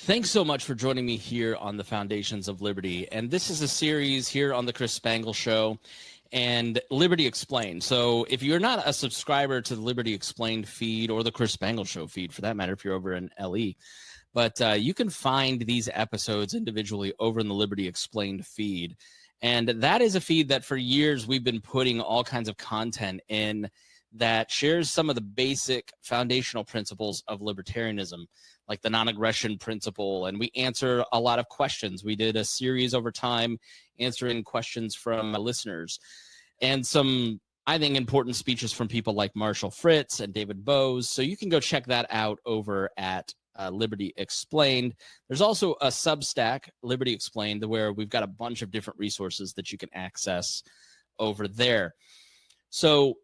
Thanks so much for joining me here on the Foundations of Liberty. And this is a series here on the Chris Spangle Show and Liberty Explained. So if you're not a subscriber to the Liberty Explained feed or the Chris Spangle Show feed, for that matter, if you're over in LE, but you can find these episodes individually over in the Liberty Explained feed. And that is a feed that for years we've been putting all kinds of content in that shares some of the basic foundational principles of libertarianism, like the non-aggression principle, and we answer a lot of questions. We did a series over time answering questions from listeners, and some, I think, important speeches from people like Marshall Fritz and David Bose. So you can go check that out over at Liberty Explained. There's also a Substack, Liberty Explained, where we've got a bunch of different resources that you can access over there. So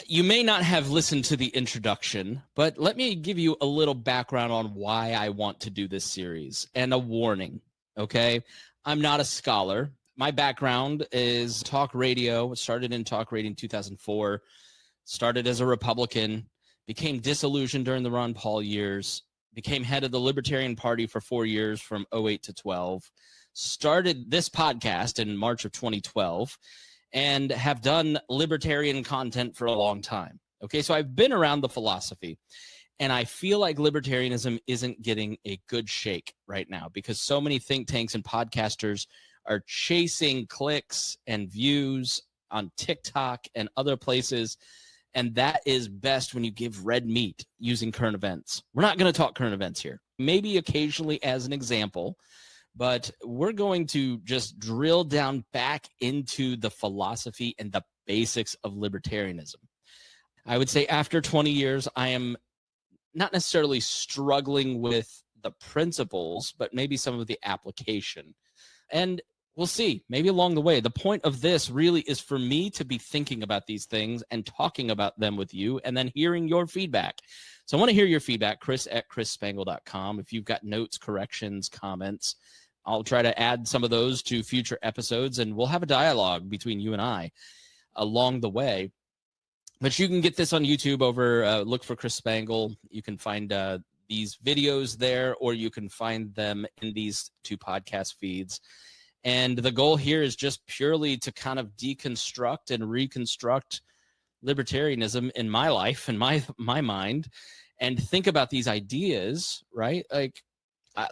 you may not have listened to the introduction, but let me give you a little background on why I want to do this series and a warning, okay? I'm not a scholar. My background is talk radio. It started in talk radio in 2004, started as a Republican, became disillusioned during the Ron Paul years, became head of the Libertarian Party for 4 years from 2008 to 12, started this podcast in March of 2012, and have done libertarian content for a long time. Okay, so I've been around the philosophy, and I feel like libertarianism isn't getting a good shake right now because so many think tanks and podcasters are chasing clicks and views on TikTok and other places, and that is best when you give red meat using current events. We're not going to talk current events here. Maybe occasionally as an example, but we're going to just drill down back into the philosophy and the basics of libertarianism. I would say after 20 years, I am not necessarily struggling with the principles, but maybe some of the application. And we'll see, maybe along the way. The point of this really is for me to be thinking about these things and talking about them with you and then hearing your feedback. So I want to hear your feedback, chris@chrisspangle.com. If you've got notes, corrections, comments, I'll try to add some of those to future episodes, and we'll have a dialogue between you and I along the way. But you can get this on YouTube over, look for Chris Spangle. You can find these videos there, or you can find them in these two podcast feeds. And the goal here is just purely to kind of deconstruct and reconstruct libertarianism in my life, in my mind, and think about these ideas, right? Like,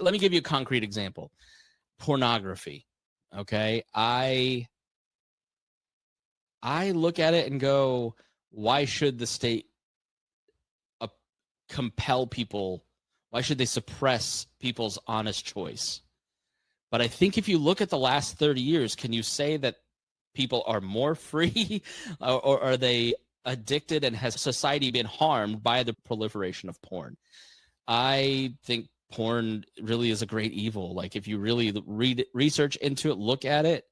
let me give you a concrete example. Pornography, okay? I look at it and go, why should the state compel people? Why should they suppress people's honest choice? But I think if you look at the last 30 years, can you say that people are more free or are they addicted, and has society been harmed by the proliferation of porn? I think porn really is a great evil. Like, if you really read research into it, look at it,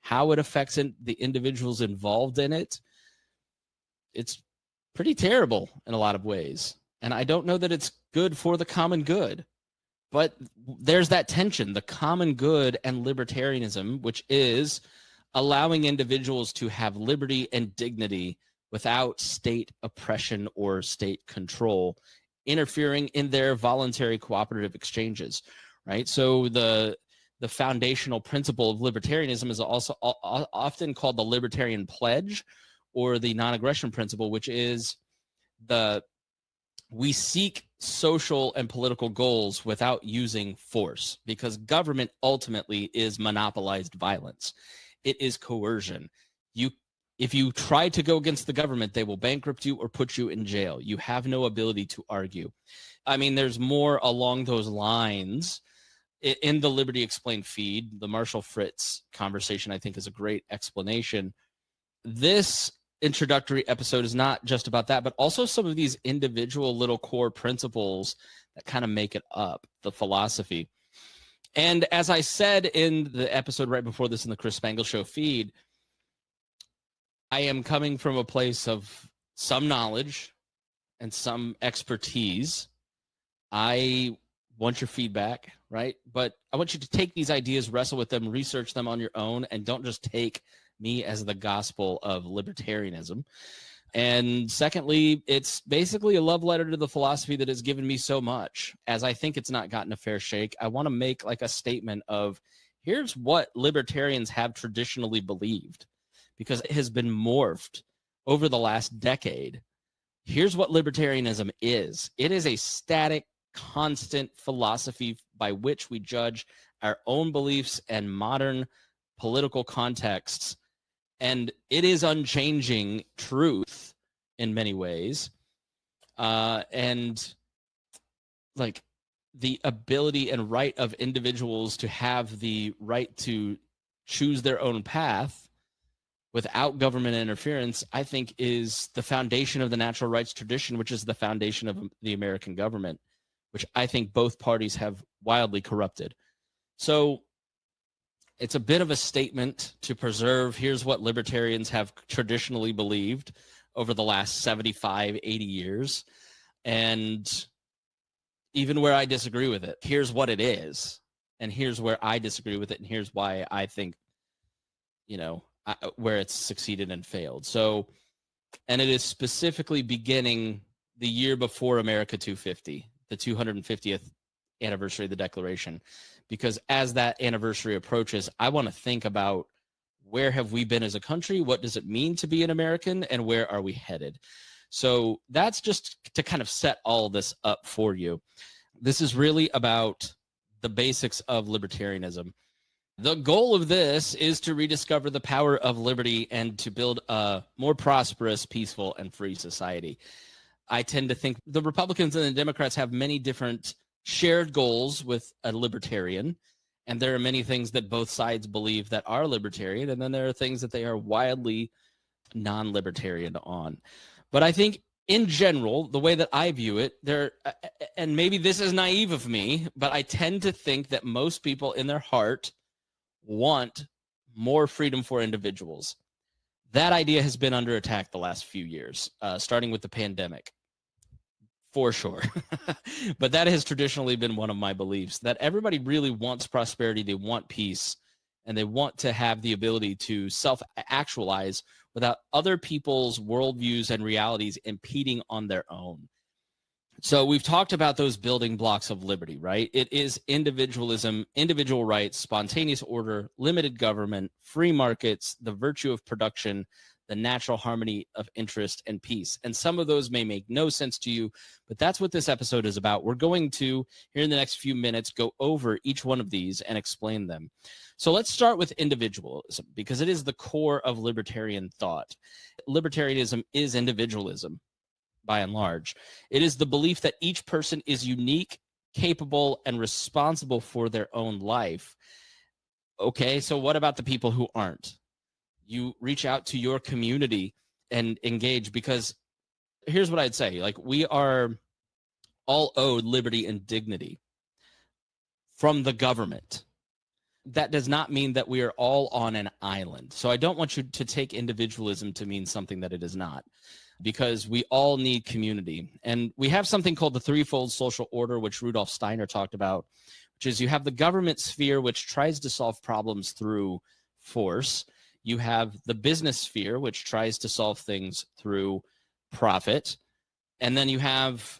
how it affects the individuals involved in it, it's pretty terrible in a lot of ways. And I don't know that it's good for the common good. But there's that tension, the common good and libertarianism, which is allowing individuals to have liberty and dignity without state oppression or state control interfering in their voluntary cooperative exchanges, right? So the foundational principle of libertarianism is also often called the libertarian pledge, or the non-aggression principle, which is we seek social and political goals without using force, because government ultimately is monopolized violence. It is coercion. If you try to go against the government, they will bankrupt you or put you in jail. You have no ability to argue. I mean, there's more along those lines in the Liberty Explained feed. The Marshall Fritz conversation, I think, is a great explanation. This introductory episode is not just about that, but also some of these individual little core principles that kind of make it up, the philosophy. And as I said in the episode right before this in the Chris Spangle Show feed, I am coming from a place of some knowledge and some expertise. I want your feedback, right? But I want you to take these ideas, wrestle with them, research them on your own, and don't just take me as the gospel of libertarianism. And secondly, it's basically a love letter to the philosophy that has given me so much. As I think it's not gotten a fair shake, I want to make like a statement of, here's what libertarians have traditionally believed, because it has been morphed over the last decade. Here's what libertarianism is. It is a static, constant philosophy by which we judge our own beliefs and modern political contexts. And it is unchanging truth in many ways. And like the ability and right of individuals to have the right to choose their own path without government interference, I think is the foundation of the natural rights tradition, which is the foundation of the American government, which I think both parties have wildly corrupted. So it's a bit of a statement to preserve, here's what libertarians have traditionally believed over the last 75, 80 years. And even where I disagree with it, here's what it is. And here's where I disagree with it. And here's why I think, where it's succeeded and failed. So, and it is specifically beginning the year before America 250, the 250th anniversary of the Declaration. Because as that anniversary approaches, I want to think about, where have we been as a country? What does it mean to be an American? And where are we headed? So that's just to kind of set all this up for you. This is really about the basics of libertarianism. The goal of this is to rediscover the power of liberty and to build a more prosperous, peaceful, and free society. I tend to think the Republicans and the Democrats have many different shared goals with a libertarian, and there are many things that both sides believe that are libertarian, and then there are things that they are wildly non-libertarian on. But I think in general, the way that I view it, and maybe this is naive of me, but I tend to think that most people in their heart want more freedom for individuals. That idea has been under attack the last few years, starting with the pandemic. For sure. But that has traditionally been one of my beliefs, that everybody really wants prosperity, they want peace, and they want to have the ability to self-actualize without other people's worldviews and realities impeding on their own. So we've talked about those building blocks of liberty, right? It is individualism, individual rights, spontaneous order, limited government, free markets, the virtue of production, the natural harmony of interest, and peace. And some of those may make no sense to you, but that's what this episode is about. We're going to, here in the next few minutes, go over each one of these and explain them. So let's start with individualism, because it is the core of libertarian thought. Libertarianism is individualism, by and large. It is the belief that each person is unique, capable, and responsible for their own life. Okay, so what about the people who aren't? You reach out to your community and engage, because here's what I'd say. Like, we are all owed liberty and dignity from the government. That does not mean that we are all on an island. So I don't want you to take individualism to mean something that it is not, because we all need community. And we have something called the threefold social order, which Rudolf Steiner talked about, which is you have the government sphere, which tries to solve problems through force. You have the business sphere, which tries to solve things through profit. And then you have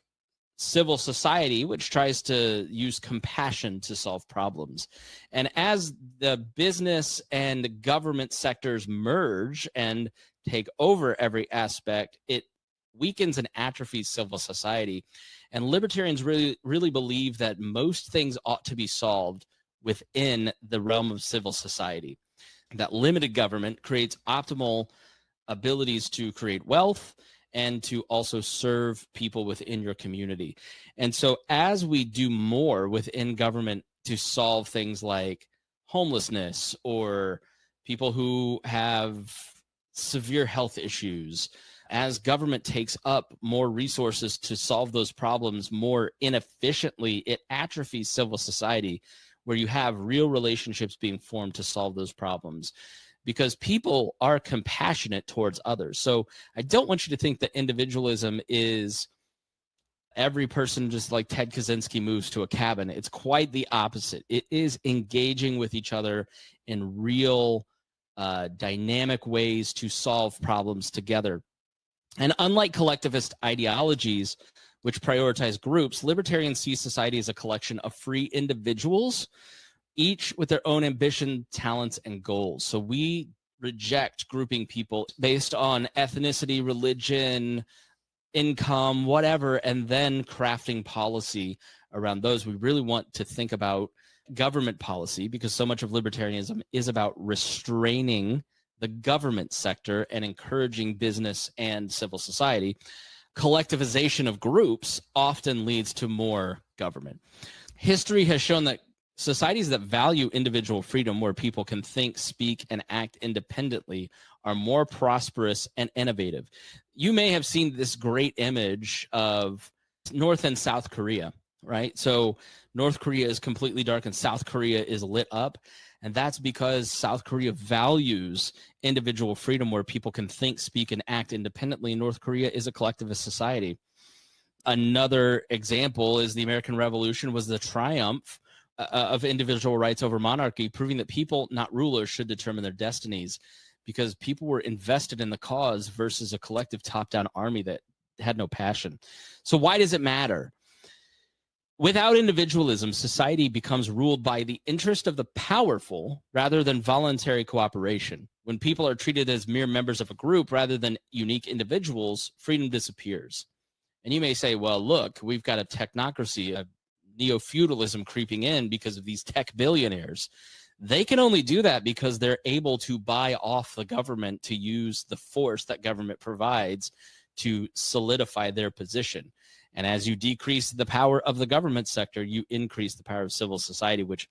civil society, which tries to use compassion to solve problems. And as the business and government sectors merge and take over every aspect, it weakens and atrophies civil society. And libertarians really believe that most things ought to be solved within the realm of civil society. That limited government creates optimal abilities to create wealth and to also serve people within your community. And so as we do more within government to solve things like homelessness or people who have severe health issues, as government takes up more resources to solve those problems more inefficiently, it atrophies civil society, where you have real relationships being formed to solve those problems, because people are compassionate towards others. So I don't want you to think that individualism is every person just like Ted Kaczynski moves to a cabin. It's quite the opposite. It is engaging with each other in real dynamic ways to solve problems together. And unlike collectivist ideologies, which prioritize groups, libertarians see society as a collection of free individuals, each with their own ambition, talents, and goals. So we reject grouping people based on ethnicity, religion, income, whatever, and then crafting policy around those. We really want to think about government policy, because so much of libertarianism is about restraining the government sector and encouraging business and civil society. Collectivization of groups often leads to more government. History has shown that societies that value individual freedom, where people can think, speak, and act independently, are more prosperous and innovative. You may have seen this great image of North and South Korea, right? So North Korea is completely dark and South Korea is lit up. And that's because South Korea values individual freedom, where people can think, speak, and act independently. North Korea is a collectivist society. Another example is the American Revolution was the triumph of individual rights over monarchy, proving that people, not rulers, should determine their destinies, because people were invested in the cause versus a collective top-down army that had no passion. So why does it matter? Without individualism, society becomes ruled by the interest of the powerful rather than voluntary cooperation. When people are treated as mere members of a group rather than unique individuals, freedom disappears. And you may say, well, look, we've got a technocracy, a neo-feudalism creeping in because of these tech billionaires. They can only do that because they're able to buy off the government to use the force that government provides to solidify their position. And as you decrease the power of the government sector, you increase the power of civil society, which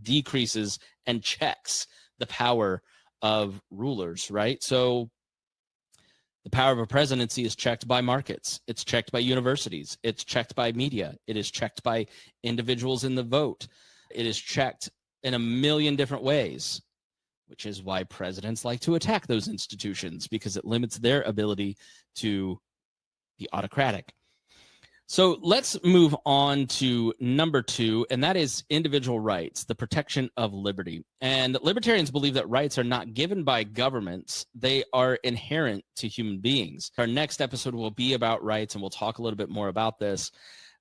decreases and checks the power of rulers, right? So the power of a presidency is checked by markets. It's checked by universities. It's checked by media. It is checked by individuals in the vote. It is checked in a million different ways, which is why presidents like to attack those institutions, because it limits their ability to be autocratic. So let's move on to number 2, and that is individual rights, the protection of liberty. And libertarians believe that rights are not given by governments. They are inherent to human beings. Our next episode will be about rights, and we'll talk a little bit more about this.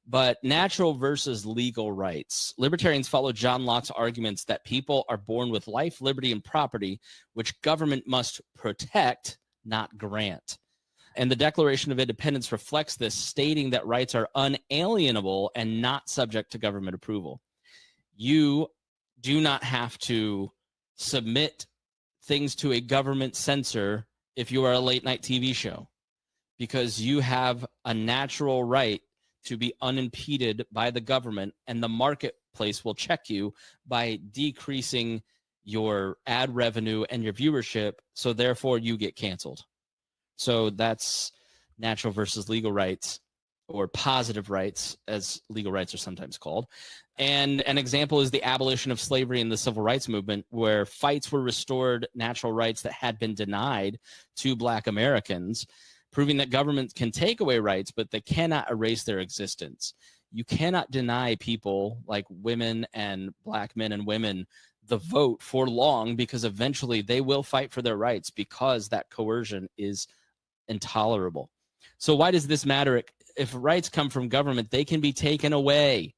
But natural versus legal rights. Libertarians follow John Locke's arguments that people are born with life, liberty, and property, which government must protect, not grant. And the Declaration of Independence reflects this, stating that rights are unalienable and not subject to government approval. You do not have to submit things to a government censor if you are a late night TV show, because you have a natural right to be unimpeded by the government, and the marketplace will check you by decreasing your ad revenue and your viewership, so therefore you get canceled. So that's natural versus legal rights, or positive rights, as legal rights are sometimes called. And an example is the abolition of slavery in the civil rights movement, where fights were restored natural rights that had been denied to Black Americans, proving that government can take away rights, but they cannot erase their existence. You cannot deny people like women and Black men and women the vote for long, because eventually they will fight for their rights, because that coercion is intolerable. So why does this matter? If rights come from government, they can be taken away.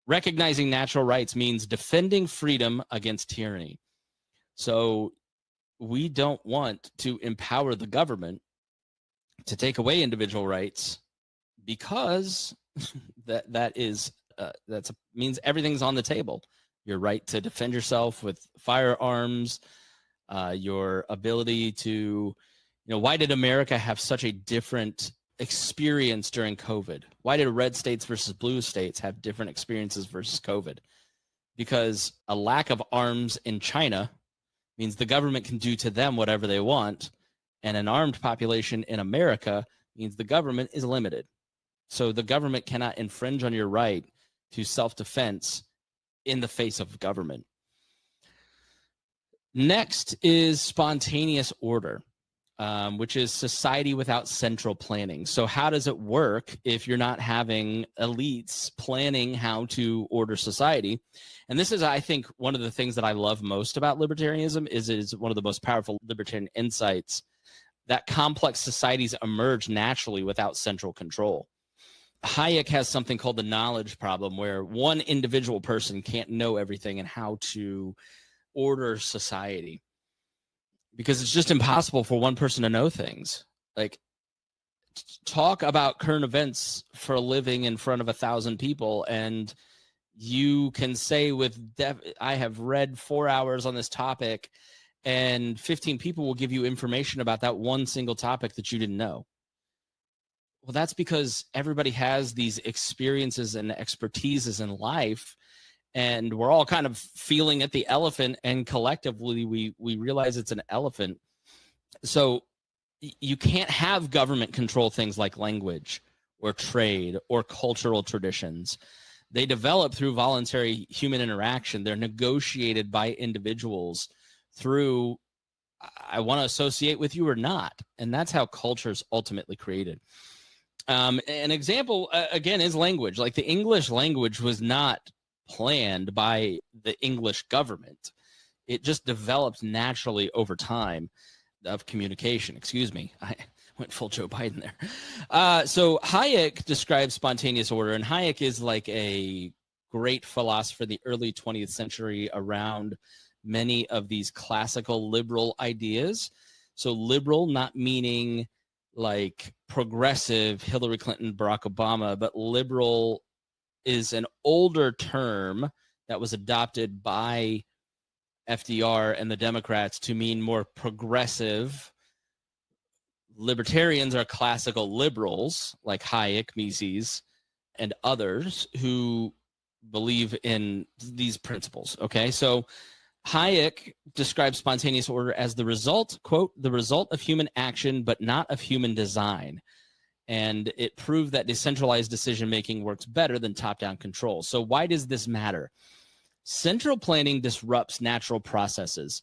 Recognizing natural rights means defending freedom against tyranny. So we don't want to empower the government to take away individual rights, because that means everything's on the table. Your right to defend yourself with firearms, your ability to, why did America have such a different experience during COVID? Why did red states versus blue states have different experiences versus COVID? Because a lack of arms in China means the government can do to them whatever they want, and an armed population in America means the government is limited. So the government cannot infringe on your right to self-defense in the face of government. Next is spontaneous order, which is society without central planning. So how does it work if you're not having elites planning how to order society? And this is, I think, one of the things that I love most about libertarianism. Is one of the most powerful libertarian insights that complex societies emerge naturally without central control. Hayek has something called the knowledge problem, where one individual person can't know everything and how to order society, because it's just impossible for one person to know things. Like, talk about current events for a living in front of 1,000 people, and you can say I have read 4 hours on this topic, and 15 people will give you information about that one single topic that you didn't know. Well, that's because everybody has these experiences and expertises in life, and we're all kind of feeling at the elephant, and collectively we realize it's an elephant. So you can't have government control things like language or trade or cultural traditions. They develop through voluntary human interaction. They're negotiated by individuals through, I want to associate with you or not. And that's how culture's ultimately created. An example, again, is language. Like, the English language was not planned by the English government. It just developed naturally over time of communication. Excuse me. I went full Joe Biden there. So Hayek describes spontaneous order, and Hayek is like a great philosopher in the early 20th century around many of these classical liberal ideas. So liberal, not meaning like progressive, Hillary Clinton, Barack Obama, but liberal is an older term that was adopted by FDR and the Democrats to mean more progressive. Libertarians are classical liberals like Hayek, Mises, and others who believe in these principles. Okay, so Hayek describes spontaneous order as the result, quote, the result of human action, but not of human design. And it proved that decentralized decision-making works better than top-down control. So why does this matter? Central planning disrupts natural processes,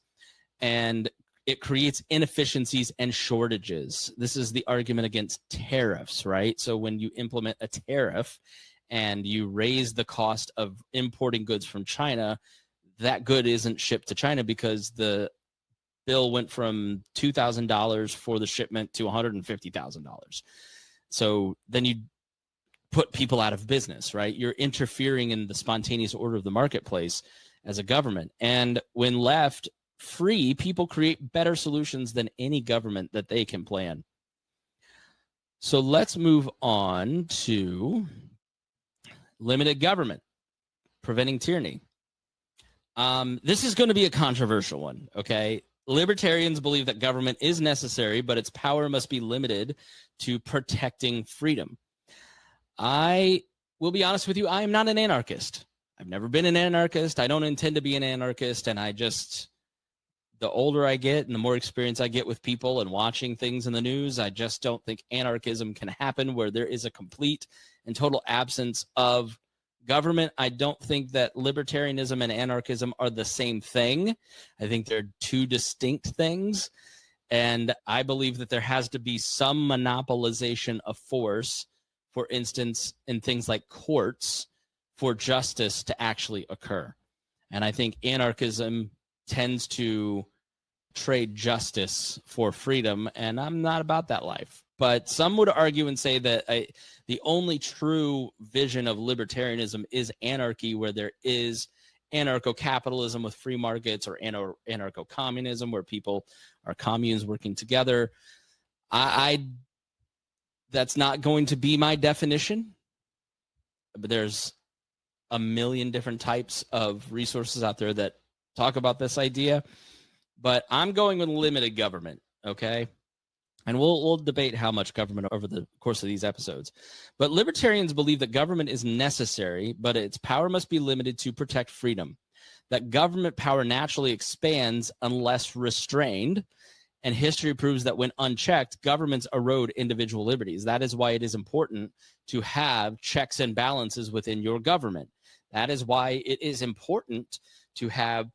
and it creates inefficiencies and shortages. This is the argument against tariffs, right? So when you implement a tariff and you raise the cost of importing goods from China, that good isn't shipped to China because the bill went from $2,000 for the shipment to $150,000. So then you put people out of business, right? You're interfering in the spontaneous order of the marketplace as a government. And when left free, people create better solutions than any government that they can plan. So let's move on to limited government, preventing tyranny. This is going to be a controversial one, okay? Libertarians believe that government is necessary, but its power must be limited to protecting freedom. I will be honest with you, I am not an anarchist. I've never been an anarchist. I don't intend to be an anarchist, and the older I get and the more experience I get with people and watching things in the news, I just don't think anarchism can happen where there is a complete and total absence of government. I don't think that libertarianism and anarchism are the same thing. I think they're two distinct things. And I believe that there has to be some monopolization of force, for instance, in things like courts, for justice to actually occur. And I think anarchism tends to trade justice for freedom, and I'm not about that life. But some would argue and say that the only true vision of libertarianism is anarchy, where there is anarcho-capitalism with free markets, or anarcho-communism, where people are communes working together. That's not going to be my definition, but there's a million different types of resources out there that talk about this idea. But I'm going with limited government, okay? And we'll debate how much government over the course of these episodes. But libertarians believe that government is necessary, but its power must be limited to protect freedom. That government power naturally expands unless restrained. And history proves that when unchecked, governments erode individual liberties. That is why it is important to have checks and balances within your government. That is why it is important to have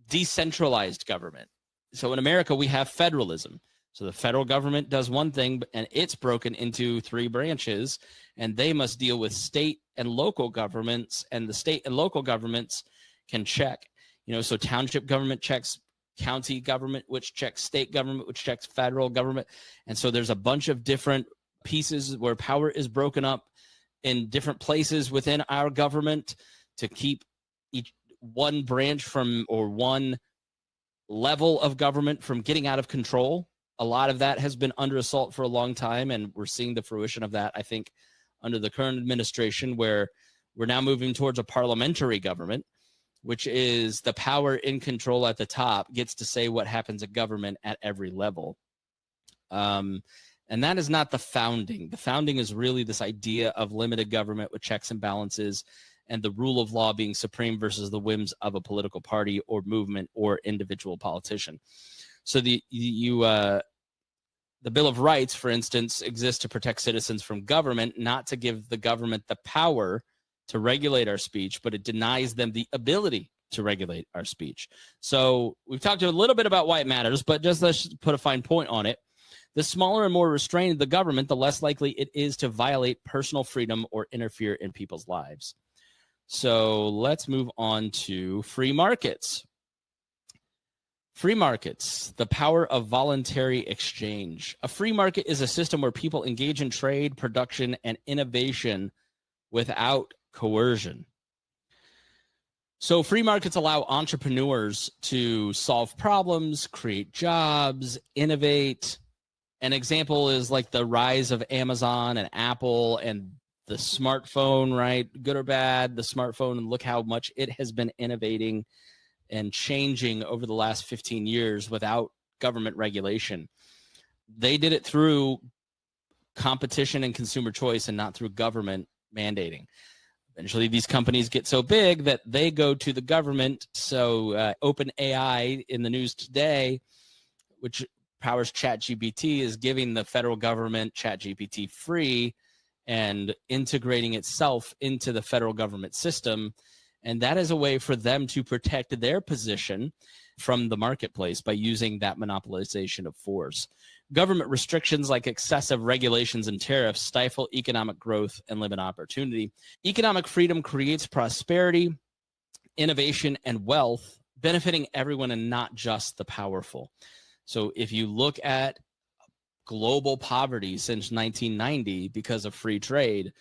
decentralized government. So in America, we have federalism. So the federal government does one thing, and it's broken into 3 branches, and they must deal with state and local governments, and the state and local governments can check. So township government checks county government, which checks state government, which checks federal government. And so there's a bunch of different pieces where power is broken up in different places within our government to keep each one branch from, or one level of government from getting out of control. A lot of that has been under assault for a long time, and we're seeing the fruition of that, I think, under the current administration, where we're now moving towards a parliamentary government, which is the power in control at the top gets to say what happens in government at every level. And that is not the founding. The founding is really this idea of limited government with checks and balances, and the rule of law being supreme versus the whims of a political party or movement or individual politician. So the Bill of Rights, for instance, exists to protect citizens from government, not to give the government the power to regulate our speech, but it denies them the ability to regulate our speech. So we've talked a little bit about why it matters, but just let's put a fine point on it. The smaller and more restrained the government, the less likely it is to violate personal freedom or interfere in people's lives. So let's move on to free markets. Free markets, the power of voluntary exchange. A free market is a system where people engage in trade, production, and innovation without coercion. So free markets allow entrepreneurs to solve problems, create jobs, innovate. An example is like the rise of Amazon and Apple and the smartphone, right? Good or bad, the smartphone, and look how much it has been innovating and changing over the last 15 years without government regulation. They did it through competition and consumer choice and not through government mandating. Eventually, these companies get so big that they go to the government. So OpenAI in the news today, which powers ChatGPT, is giving the federal government ChatGPT free and integrating itself into the federal government system. And that is a way for them to protect their position from the marketplace by using that monopolization of force. Government restrictions like excessive regulations and tariffs stifle economic growth and limit opportunity. Economic freedom creates prosperity, innovation, and wealth, benefiting everyone and not just the powerful. So if you look at global poverty since 1990 because of free trade,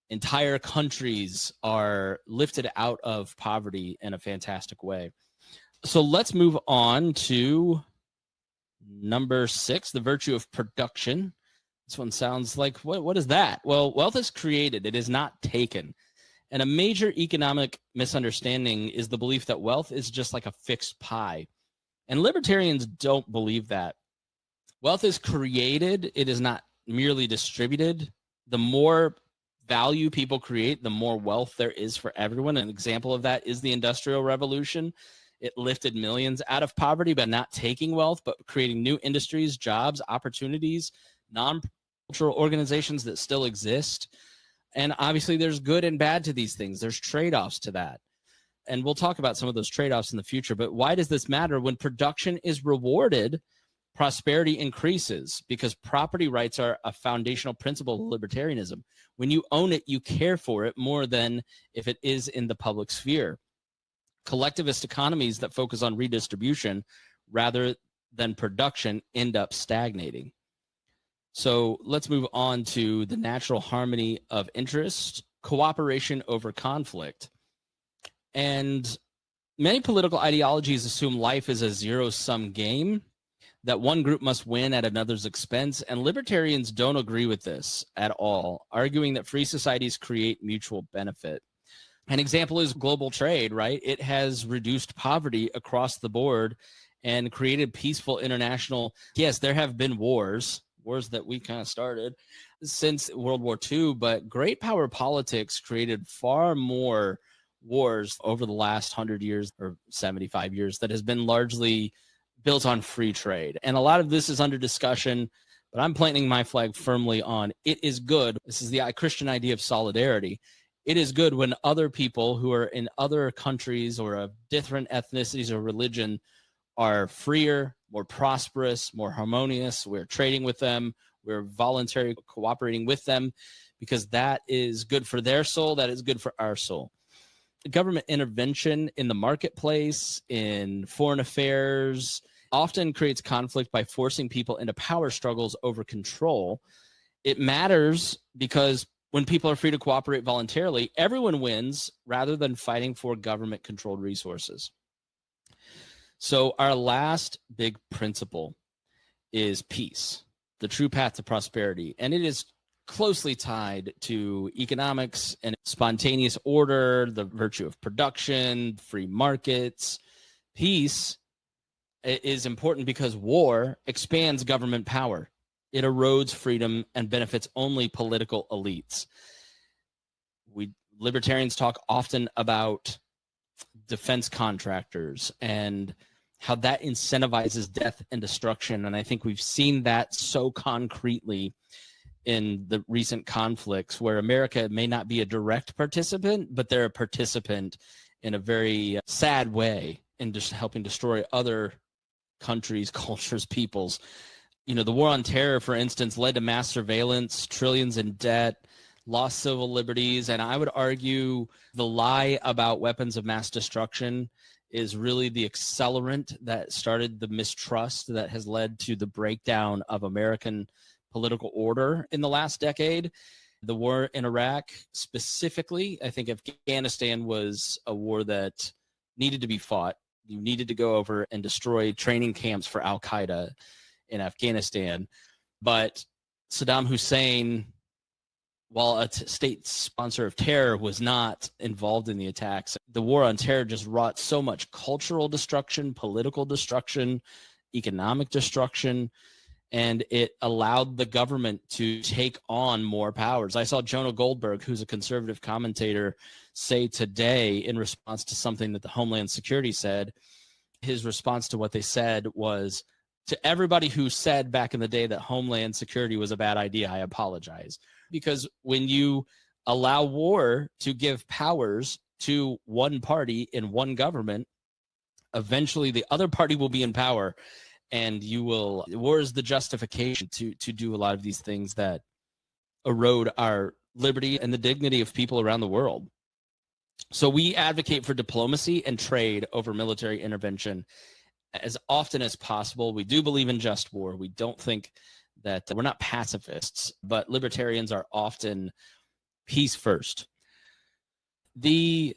entire countries are lifted out of poverty in a fantastic way. So let's move on to number 6, the virtue of production. This one sounds like, what is that? Well, wealth is created, it is not taken. And a major economic misunderstanding is the belief that wealth is just like a fixed pie. And libertarians don't believe that. Wealth is created, it is not merely distributed. The more value people create, the more wealth there is for everyone. An example of that is the Industrial Revolution. It lifted millions out of poverty by not taking wealth, but creating new industries, jobs, opportunities, non-cultural organizations that still exist. And obviously there's good and bad to these things. There's trade-offs to that. And we'll talk about some of those trade-offs in the future. But why does this matter? When production is rewarded, prosperity increases, because property rights are a foundational principle of libertarianism. When you own it, you care for it more than if it is in the public sphere. Collectivist economies that focus on redistribution rather than production end up stagnating. So let's move on to the natural harmony of interest, cooperation over conflict. And many political ideologies assume life is a zero-sum game, that one group must win at another's expense, and libertarians don't agree with this at all, arguing that free societies create mutual benefit. An example is global trade, right? It has reduced poverty across the board and created peaceful international. Yes, there have been wars that we kind of started since World War II, but great power politics created far more wars over the last 100 years or 75 years that has been largely built on free trade. And a lot of this is under discussion, but I'm planting my flag firmly on it is good. This is the Christian idea of solidarity. It is good when other people who are in other countries or of different ethnicities or religion are freer, more prosperous, more harmonious. We're trading with them. We're voluntarily cooperating with them because that is good for their soul. That is good for our soul. government intervention in the marketplace, in foreign affairs, often creates conflict by forcing people into power struggles over control. It matters because when people are free to cooperate voluntarily, everyone wins rather than fighting for government-controlled resources. So our last big principle is peace, the true path to prosperity. And it is closely tied to economics and spontaneous order, the virtue of production, free markets. Peace is important because war expands government power. It erodes freedom and benefits only political elites. Libertarians talk often about defense contractors and how that incentivizes death and destruction. And I think we've seen that so concretely in the recent conflicts where America may not be a direct participant, but they're a participant in a very sad way in just helping destroy other countries, cultures, peoples. The war on terror, for instance, led to mass surveillance, trillions in debt, lost civil liberties. And I would argue the lie about weapons of mass destruction is really the accelerant that started the mistrust that has led to the breakdown of American political order in the last decade. The war in Iraq specifically, I think Afghanistan was a war that needed to be fought. You needed to go over and destroy training camps for Al-Qaeda in Afghanistan. But Saddam Hussein, while a state sponsor of terror, was not involved in the attacks. The war on terror just wrought so much cultural destruction, political destruction, economic destruction, and it allowed the government to take on more powers. I saw Jonah Goldberg, who's a conservative commentator, say today in response to something that the Homeland Security said, his response to what they said was, to everybody who said back in the day that Homeland Security was a bad idea, I apologize. Because when you allow war to give powers to one party in one government, eventually the other party will be in power, and war is the justification to do a lot of these things that erode our liberty and the dignity of people around the world. So we advocate for diplomacy and trade over military intervention as often as possible. We do believe in just war. We don't think that we're not pacifists, but libertarians are often peace first. The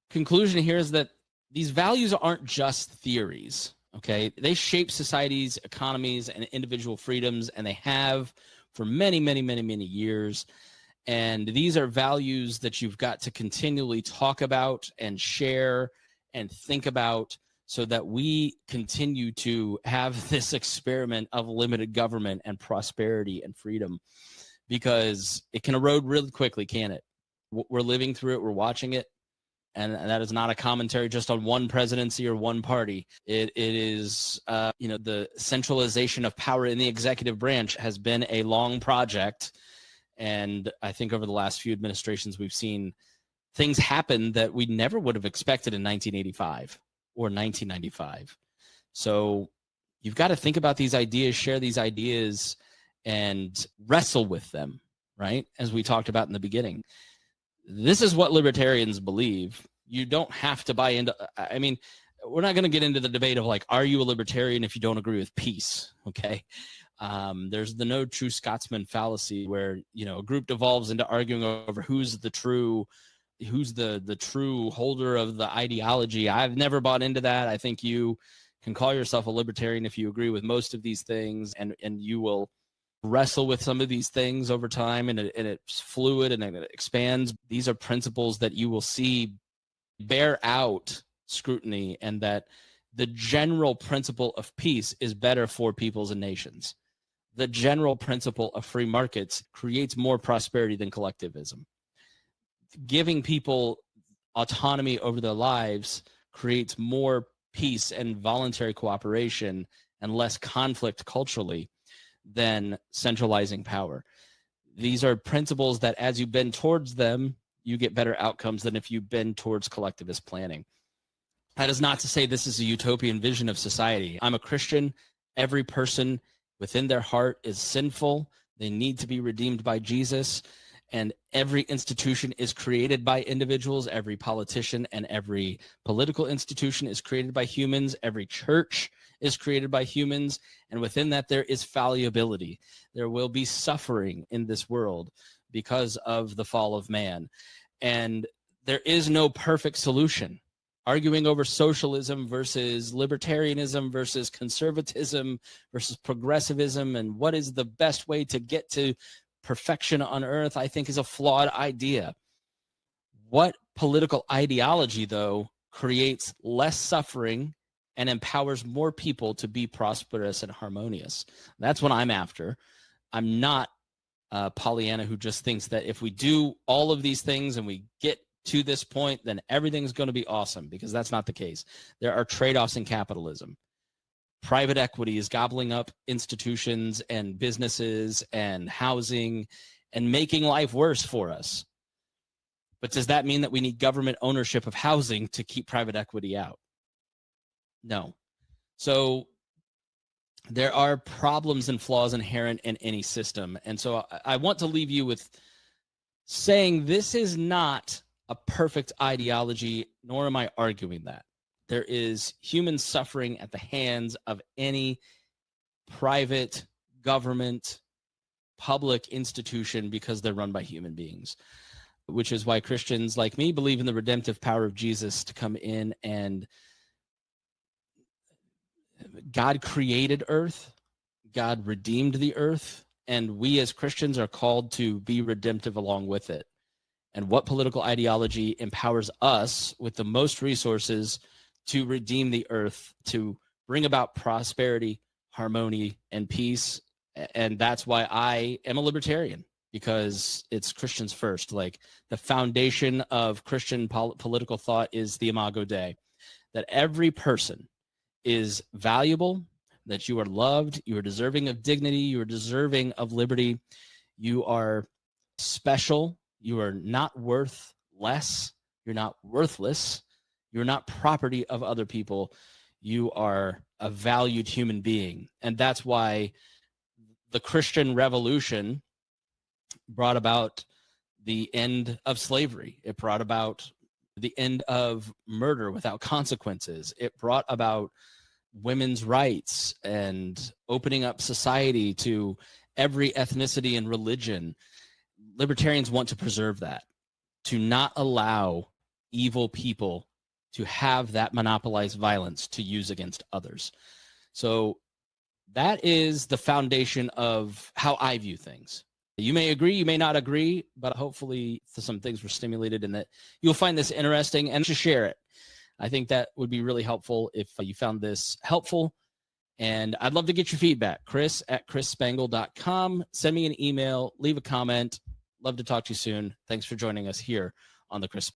conclusion here is that these values aren't just theories, okay? They shape societies, economies, and individual freedoms, and they have for many, many, many, many years. And these are values that you've got to continually talk about and share and think about, so that we continue to have this experiment of limited government and prosperity and freedom, because it can erode really quickly, can it? We're living through it. We're watching it. And that is not a commentary just on one presidency or one party. It is, the centralization of power in the executive branch has been a long project. And I think over the last few administrations, we've seen things happen that we never would have expected in 1985. Or 1995. So you've got to think about these ideas, share these ideas, and wrestle with them, right? As we talked about in the beginning. This is what libertarians believe. You don't have to buy into, we're not going to get into the debate of like, are you a libertarian if you don't agree with peace, okay? There's the no true Scotsman fallacy where, a group devolves into arguing over who's the true holder of the ideology. I've never bought into that. I think you can call yourself a libertarian if you agree with most of these things, and you will wrestle with some of these things over time, and it's fluid and it expands. These are principles that you will see bear out scrutiny, and that the general principle of peace is better for peoples and nations. The general principle of free markets creates more prosperity than collectivism. Giving people autonomy over their lives creates more peace and voluntary cooperation and less conflict culturally than centralizing power. These are principles that as you bend towards them, you get better outcomes than if you bend towards collectivist planning. That is not to say this is a utopian vision of society. I'm a Christian. Every person within their heart is sinful. They need to be redeemed by Jesus. and every institution is created by individuals. Every politician and every political institution is created by humans. Every church is created by humans. And within that, there is fallibility. There will be suffering in this world because of the fall of man. And there is no perfect solution. Arguing over socialism versus libertarianism versus conservatism versus progressivism and what is the best way to get to perfection on earth, I think is a flawed idea. What political ideology, though, creates less suffering and empowers more people to be prosperous and harmonious? That's what I'm after. I'm not Pollyanna who just thinks that if we do all of these things and we get to this point, then everything's going to be awesome, because that's not the case. There are trade-offs in capitalism. Private equity is gobbling up institutions and businesses and housing and making life worse for us. But does that mean that we need government ownership of housing to keep private equity out? No. So there are problems and flaws inherent in any system. And so I want to leave you with saying this is not a perfect ideology, nor am I arguing that. There is human suffering at the hands of any private, government, public institution because they're run by human beings, which is why Christians like me believe in the redemptive power of Jesus to come in. And God created earth, God redeemed the earth, and we as Christians are called to be redemptive along with it. And what political ideology empowers us with the most resources to redeem the earth, to bring about prosperity, harmony, and peace? And that's why I am a libertarian, because it's Christians first. Like, the foundation of Christian political thought is the Imago Dei, that every person is valuable, that you are loved, you are deserving of dignity, you are deserving of liberty, you are special. You are not worth less. You're not worthless. You're not property of other people. You are a valued human being. And that's why the Christian Revolution brought about the end of slavery. It brought about the end of murder without consequences. It brought about women's rights and opening up society to every ethnicity and religion. Libertarians want to preserve that, to not allow evil people to have that monopolized violence to use against others. So that is the foundation of how I view things. You may agree, you may not agree, but hopefully some things were stimulated and that you'll find this interesting and to share it. I think that would be really helpful if you found this helpful. And I'd love to get your feedback. Chris@chrisspangle.com. Send me an email, leave a comment. Love to talk to you soon. Thanks for joining us here on the Chris